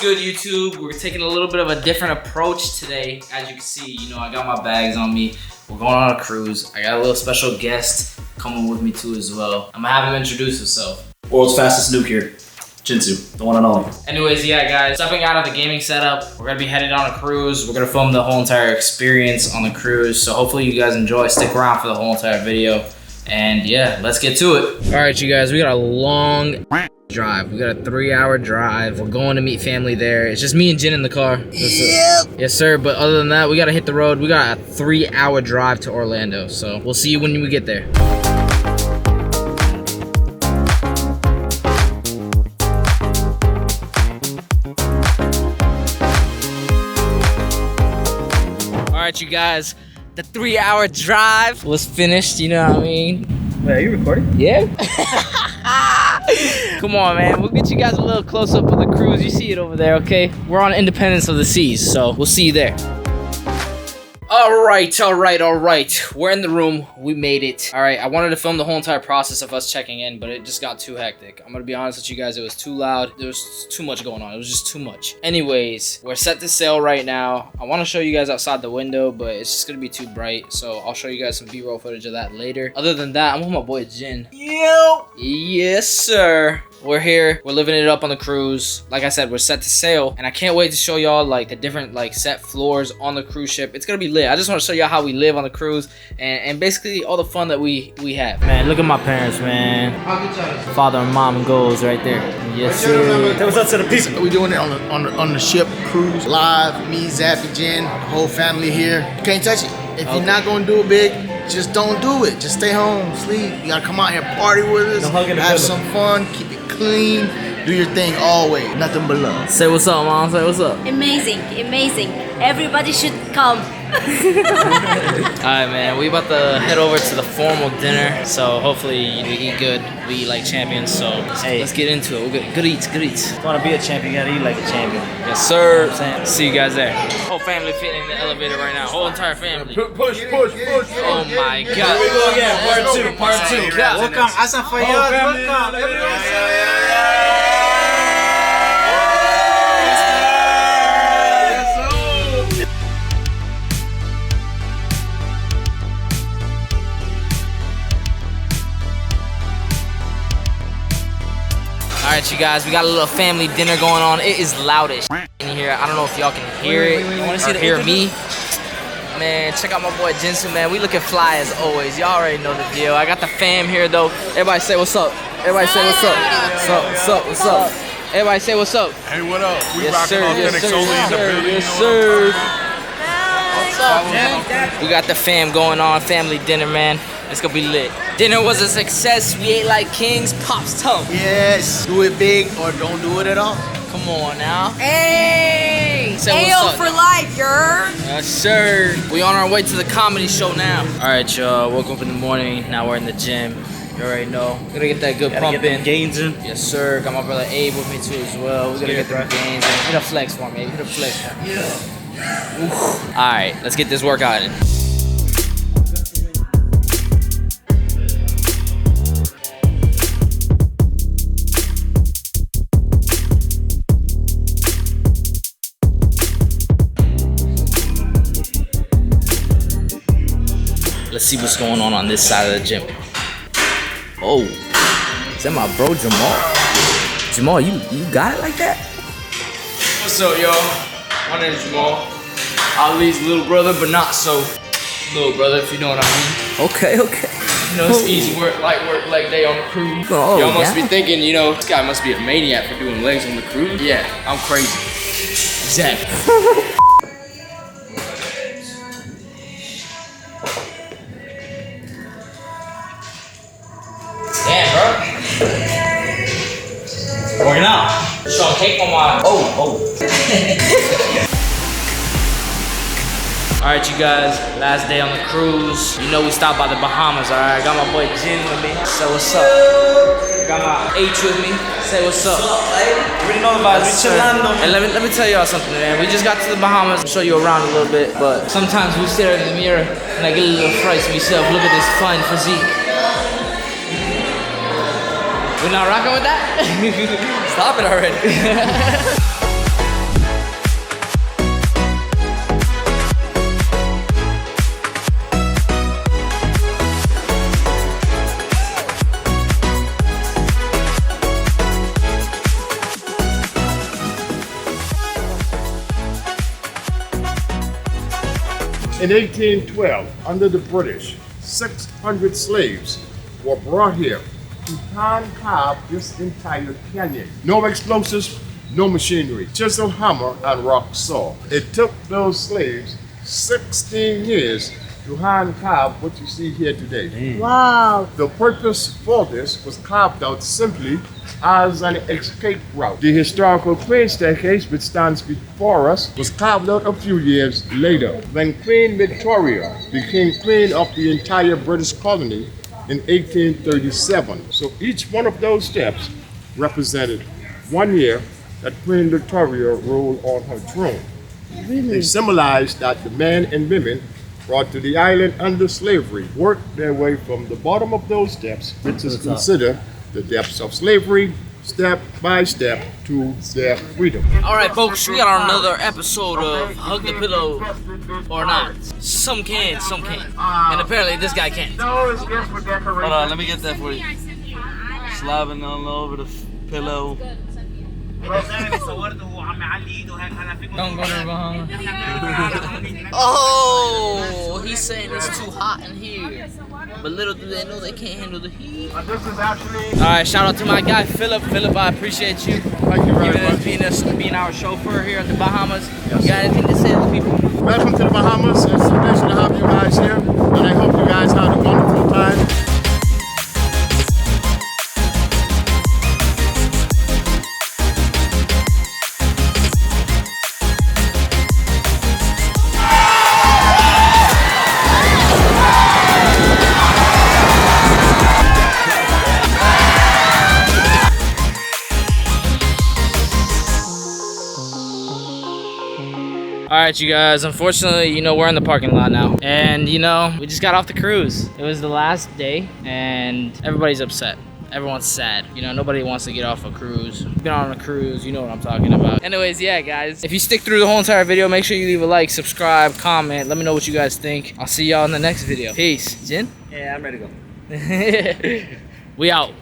good, YouTube? We're taking a little bit of a different approach today. As you can see, you know, I got my bags on me. We're going on a cruise. I got a little special guest coming with me too as well. I'm gonna have him introduce himself. World's fastest nuke here. Jinsu, the one and only. Anyways, yeah guys, stepping out of the gaming setup, we're gonna be headed on a cruise. We're gonna film the whole entire experience on the cruise. So hopefully you guys enjoy. Stick around for the whole entire video. And yeah, let's get to it. All right, you guys, we got a long drive. We got a 3-hour drive. We're going to meet family there. It's just me and Jin in the car. Yep. Yes, sir. But other than that, we gotta hit the road. We got a 3-hour drive to Orlando. So we'll see you when we get there. All right, you guys, the 3-hour drive was finished, you know what I mean? Wait, are you recording? Yeah. Come on, man. We'll get you guys a little close up of the cruise. You see it over there, okay? We're on Independence of the Seas, so we'll see you there. All right. We're in the room. We made it. All right, I wanted to film the whole entire process of us checking in, but it just got too hectic. I'm gonna be honest with you guys. It was too loud. There was too much going on. It was just too much. Anyways, we're set to sail right now. I want to show you guys outside the window, but it's just gonna be too bright. So I'll show you guys some B-roll footage of that later. Other than that, I'm with my boy Jin. Yo. Yes, sir. We're here. We're living it up on the cruise. Like I said, we're set to sail, and I can't wait to show y'all like the different like set floors on the cruise ship. It's gonna be lit. I just want to show y'all how we live on the cruise and basically all the fun that we have. Man, look at my parents, man. Father and mom and goals right there. Yes, sir. That was up to the people. We're doing it on the ship cruise live. Me, Zappy, Jen, the whole family here. You can't touch it. If you're not gonna do it big, just don't do it. Just stay home, sleep. You gotta come out here, party with us, No hugging the have pillow. some fun, keep it clean, do your thing always. Nothing but love. Say what's up, mom. Say what's up. Amazing, amazing. Everybody should come. Alright, man, we about to head over to the formal dinner. So hopefully we eat good. We eat like champions. So Hey. let's get into it. We're good. Good eats, good eats. If you want to be a champion, you gotta eat like a champion. Yes, sir. You know what I'm saying? See you guys there. Whole family fitting in the elevator right now. Whole entire family. Push. Oh my Here we god. go again. Part two. Welcome. Asa for you. Alright, you guys, we got a little family dinner going on. It is loud as in here. I don't know if y'all can hear it or hear me. Man, check out my boy Jinsu, man. We looking fly as always. Y'all already know the deal. I got the fam here though. Everybody say what's up. Everybody say what's up. What's up? Everybody say what's up. Hey, what up? We Yes, rocking sir. authentic Yes, solely in the sir. building. Yes, you know what I'm sir. What's up, man? We got the fam going on. Family dinner, man. It's gonna be lit. Dinner was a success. We ate like kings. Pops tongue. Yes, do it big or don't do it at all. Come on now. Hey! Say what's Ale up. for life, girl. Yes, sir. We on our way to the comedy show now. All right, y'all. Woke up in the morning. Now we're in the gym. You already know. We're gonna get that good Gotta pump get them in. gains in. Yes, sir. Got my brother Abe with me too as well. We're gonna Yeah, get them bro. gains in. Hit a flex for me. Hit a flex for me. Oof. All right, let's get this workout in. Let's see what's going on this side of the gym. Oh, is that my bro Jamal? Jamal, you got it like that? What's up, y'all? My name is Jamal. Ali's little brother, but not so little brother, if you know what I mean. Okay. You know, it's easy work, light work, leg day on the cruise. Oh, Y'all must yeah? be thinking, you know, this guy must be a maniac for doing legs on the cruise. Yeah, I'm crazy. Exactly. Damn, bro. Working out. Showing cake on my. Oh. Alright, you guys, last day on the cruise. You know we stopped by the Bahamas, alright? Got my boy Jin with me. Say what's up. Got my H with me. Say what's up. You already know the vibes. We chillando. And let me tell y'all something, man. We just got to the Bahamas. I'll show you around a little bit, but sometimes we stare in the mirror and I get a little fright to myself. Look at this fine physique. We're not rocking with that? Stop it already. In 1812, under the British, 600 slaves were brought here to hand carve this entire canyon. No explosives, no machinery, chisel, hammer, and rock saw. It took those slaves 16 years to hand carve what you see here today. Wow. The purpose for this was carved out simply as an escape route. The historical Queen staircase, which stands before us, was carved out a few years later when Queen Victoria became queen of the entire British colony in 1837. So each one of those steps represented 1 year that Queen Victoria ruled on her throne. They symbolized that the men and women brought to the island under slavery worked their way from the bottom of those steps, which is considered the depths of slavery, step by step to their freedom. Alright folks, we got another episode of Hug the Pillow or Not. Some can, some can't. And apparently this guy can't. Hold on, let me get that for you. Slobbing all over the pillow. Don't go to the Bahamas. Oh, he's saying it's too hot in here. But little do they know they can't handle the heat. Alright, shout out to my guy Philip. Philip, I appreciate you. Thank you very much. Being our chauffeur here at the Bahamas. You got anything to say to the people? Welcome to the Bahamas. It's a pleasure to have you guys here, and I hope you guys had a wonderful time. Alright you guys, unfortunately, we're in the parking lot now. And we just got off the cruise. It was the last day and everybody's upset. Everyone's sad. Nobody wants to get off a cruise. Been on a cruise, you know what I'm talking about. Anyways, yeah guys, if you stick through the whole entire video, make sure you leave a like, subscribe, comment. Let me know what you guys think. I'll see y'all in the next video. Peace. Jin? Yeah, I'm ready to go. We out.